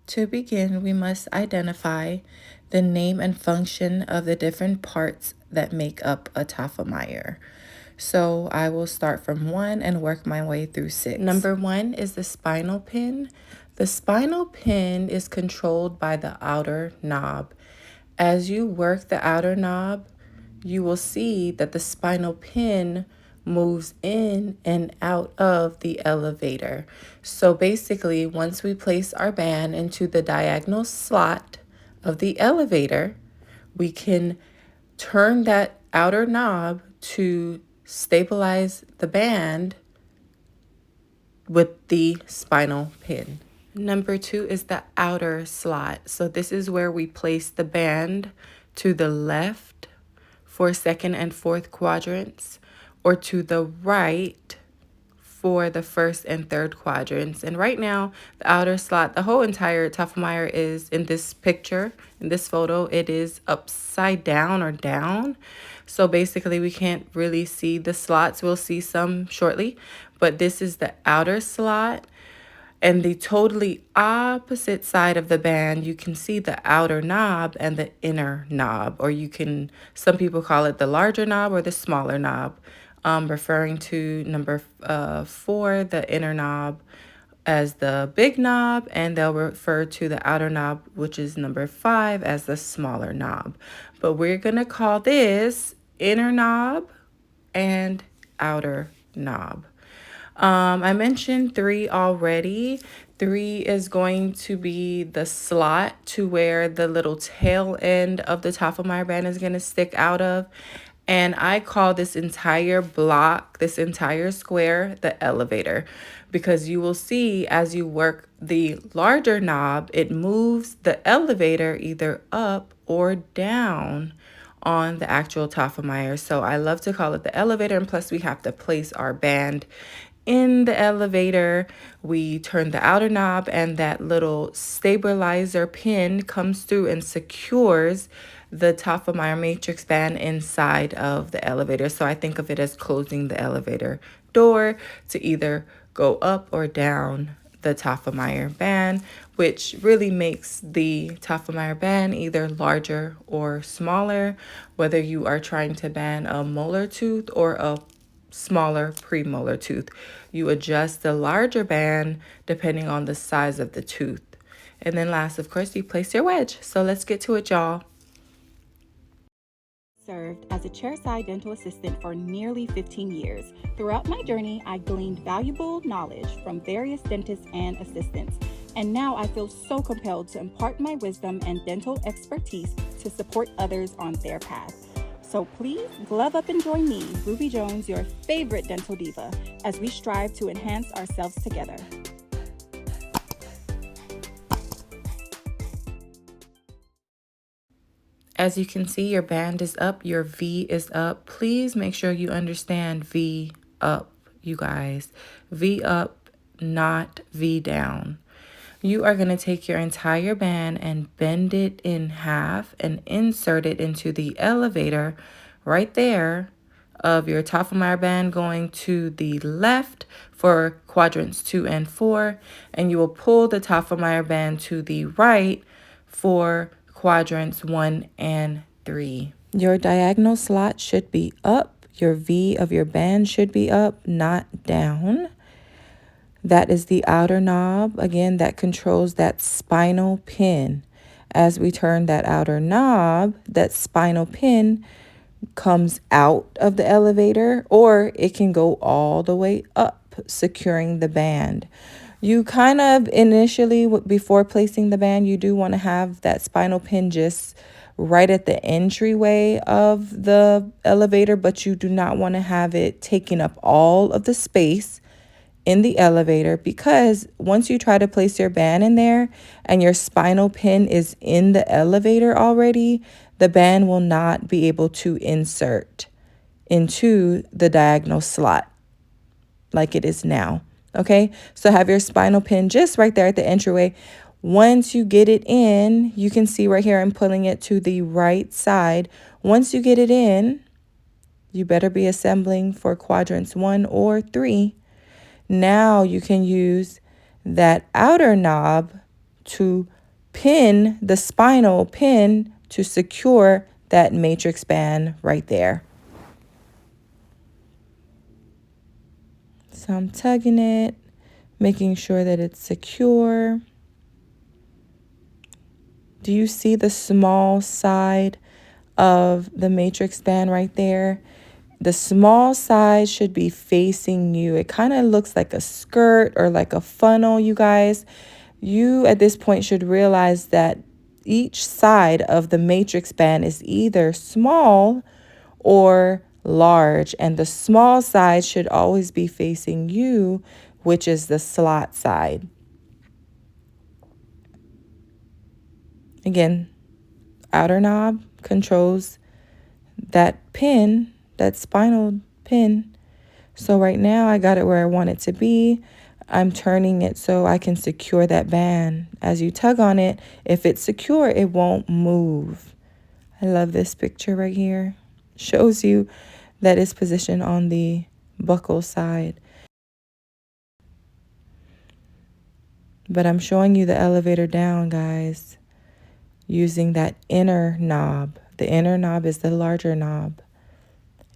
To begin, we must identify the name and function of the different parts that make up a Tofflemire. So I will start from 1 and work my way through 6. Number 1 is the spinal pin. The spinal pin is controlled by the outer knob. As you work the outer knob, you will see that the spinal pin moves in and out of the elevator. So basically, once we place our band into the diagonal slot of the elevator, we can turn that outer knob to stabilize the band with the spinal pin. Number 2 is the outer slot. So this is where we place the band to the left for second and fourth quadrants, or to the right for the first and third quadrants. And right now, the outer slot, the whole entire Tofflemire is in this picture, in this photo, it is upside down or down. So basically we can't really see the slots. We'll see some shortly, but this is the outer slot. And the totally opposite side of the band, you can see the outer knob and the inner knob, or some people call it the larger knob or the smaller knob, referring to number 4, the inner knob, as the big knob, and they'll refer to the outer knob, which is number 5, as the smaller knob. But we're going to call this inner knob and outer knob. I mentioned 3 already. 3 is going to be the slot to where the little tail end of the Tofflemire band is going to stick out of. And I call this entire block, this entire square, the elevator, because you will see as you work the larger knob, it moves the elevator either up or down on the actual Tofflemire. So I love to call it the elevator, and plus we have to place our band in the elevator. We turn the outer knob and that little stabilizer pin comes through and secures the Tofflemire matrix band inside of the elevator. So I think of it as closing the elevator door to either go up or down the Tofflemire band, which really makes the Tofflemire band either larger or smaller, whether you are trying to band a molar tooth or a smaller premolar tooth. You adjust the larger band depending on the size of the tooth. And then last, of course, you place your wedge. So let's get to it, y'all. Served as a chairside dental assistant for nearly 15 years. Throughout my journey, I gleaned valuable knowledge from various dentists and assistants. And now I feel so compelled to impart my wisdom and dental expertise to support others on their path. So please glove up and join me, Ruby Jones, your favorite dental diva, as we strive to enhance ourselves together. As you can see, your band is up, your V is up. Please make sure you understand V up, you guys. V up, not V down. You are going to take your entire band and bend it in half and insert it into the elevator right there of your Tofflemire band, going to the left for quadrants 2 and 4. And you will pull the Tofflemire band to the right for quadrants 1 and 3. Your diagonal slot should be up. Your V of your band should be up, not down. That is the outer knob, again, that controls that spinal pin. As we turn that outer knob, that spinal pin comes out of the elevator, or it can go all the way up, securing the band. You kind of initially, before placing the band, you do want to have that spinal pin just right at the entryway of the elevator, but you do not want to have it taking up all of the space in the elevator, because once you try to place your band in there and your spinal pin is in the elevator already, the band will not be able to insert into the diagonal slot like it is now. Okay, so have your spinal pin just right there at the entryway. Once you get it in, you can see right here I'm pulling it to the right side. Once you get it in, you better be assembling for quadrants 1 or 3. Now you can use that outer knob to pin, the spinal pin, to secure that matrix band right there. So I'm tugging it, making sure that it's secure. Do you see the small side of the matrix band right there? The small side should be facing you. It kind of looks like a skirt or like a funnel, you guys. You at this point should realize that each side of the matrix band is either small or large, and the small side should always be facing you, which is the slot side. Again, outer knob controls that pin, that spinal pin. So right now I got it where I want it to be. I'm turning it so I can secure that band. As you tug on it, if it's secure, it won't move. I love this picture right here. Shows you that it's positioned on the buckle side. But I'm showing you the elevator down, guys, using that inner knob. The inner knob is the larger knob.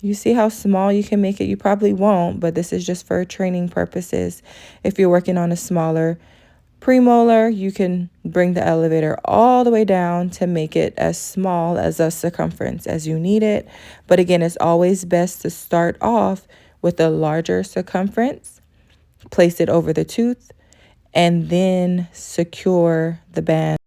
You see how small you can make it? You probably won't, but this is just for training purposes. If you're working on a smaller premolar, you can bring the elevator all the way down to make it as small as a circumference as you need it. But again, it's always best to start off with a larger circumference, place it over the tooth, and then secure the band.